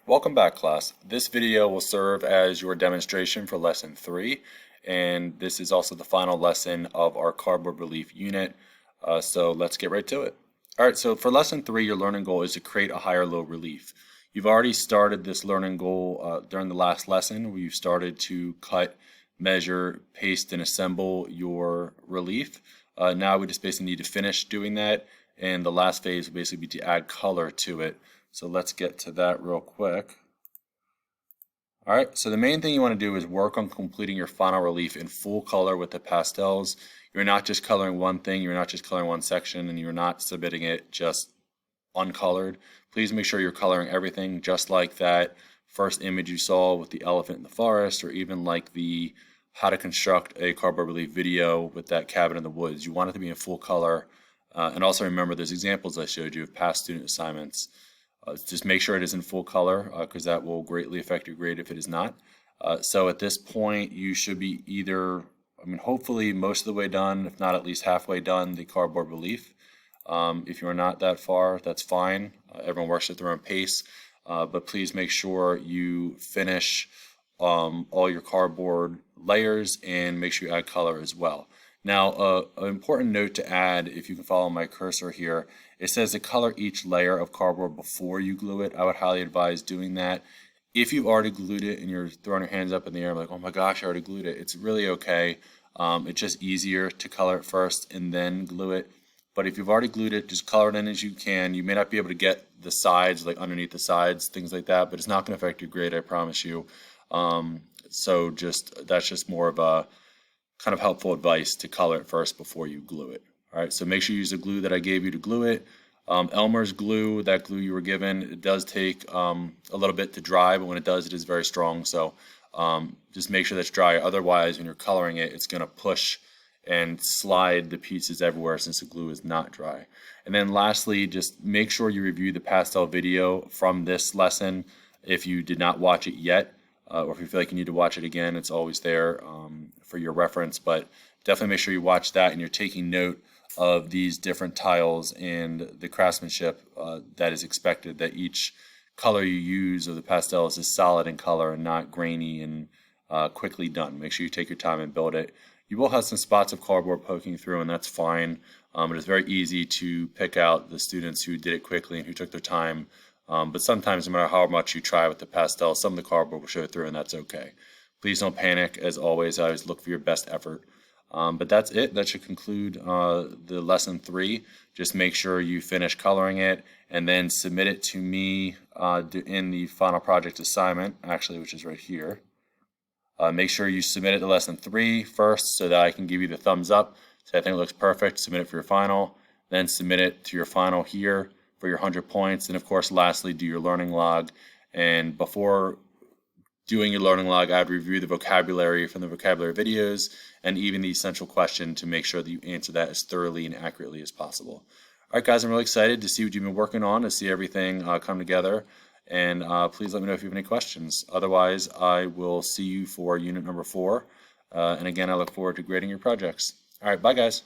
Welcome back, class. This video will serve as your demonstration for lesson 3, and this is also the final lesson of our cardboard relief unit. So let's get right to it. Alright, so for lesson 3, your learning goal is to create a higher low relief. You've already started this learning goal during the last lesson where you started to cut, measure, paste, and assemble your relief. Now we just basically need to finish doing that, and the last phase will basically be to add color to it. So let's get to that real quick. Alright, so the main thing you want to do is work on completing your final relief in full color with the pastels. You're not just coloring one thing, you're not just coloring one section, and you're not submitting it just uncolored. Please make sure you're coloring everything, just like that first image you saw with the elephant in the forest, or even like the how to construct a cardboard relief video with that cabin in the woods. You want it to be in full color. And also remember those examples I showed you of past student assignments. Just make sure it is in full color because that will greatly affect your grade if it is not. So at this point you should be either, hopefully most of the way done, if not at least halfway done, the cardboard relief. If you're not that far, that's fine. Everyone works at their own pace, but please make sure you finish all your cardboard layers and make sure you add color as well. Now, an important note to add, if you can follow my cursor here, it says to color each layer of cardboard before you glue it. I would highly advise doing that. If you've already glued it and you're throwing your hands up in the air like, oh my gosh, I already glued it, it's really okay. It's just easier to color it first and then glue it. But if you've already glued it, just color it in as you can. You may not be able to get the sides, like underneath the sides, things like that, but it's not going to affect your grade, I promise you. So that's just more of a kind of helpful advice to color it first before you glue it. All right, so make sure you use the glue that I gave you to glue it. Elmer's glue, that glue you were given, it does take a little bit to dry, but when it does, it is very strong. So just make sure that's dry. Otherwise, when you're coloring it, it's going to push and slide the pieces everywhere since the glue is not dry. And then lastly, just make sure you review the pastel video from this lesson if you did not watch it yet. Or if you feel like you need to watch it again, it's always there for your reference. But definitely make sure you watch that and you're taking note of these different tiles and the craftsmanship that is expected, that each color you use of the pastels is solid in color and not grainy and quickly done. Make sure you take your time and build it. You will have some spots of cardboard poking through, and that's fine. It is very easy to pick out the students who did it quickly and who took their time. But sometimes, no matter how much you try with the pastel, some of the cardboard will show through, and that's okay. Please don't panic. As always, I always look for your best effort. But that's it. That should conclude the lesson 3. Just make sure you finish coloring it and then submit it to me in the final project assignment, actually, which is right here. Make sure you submit it to lesson 3 first so that I can give you the thumbs up. So I think it looks perfect. Submit it for your final. Then submit it to your final here for your 100 points. And of course, lastly, do your learning log. And before doing your learning log, I'd review the vocabulary from the vocabulary videos and even the essential question to make sure that you answer that as thoroughly and accurately as possible. All right, guys, I'm really excited to see what you've been working on, to see everything come together. And please let me know if you have any questions. Otherwise, I will see you for unit number 4. And again, I look forward to grading your projects. All right, bye, guys.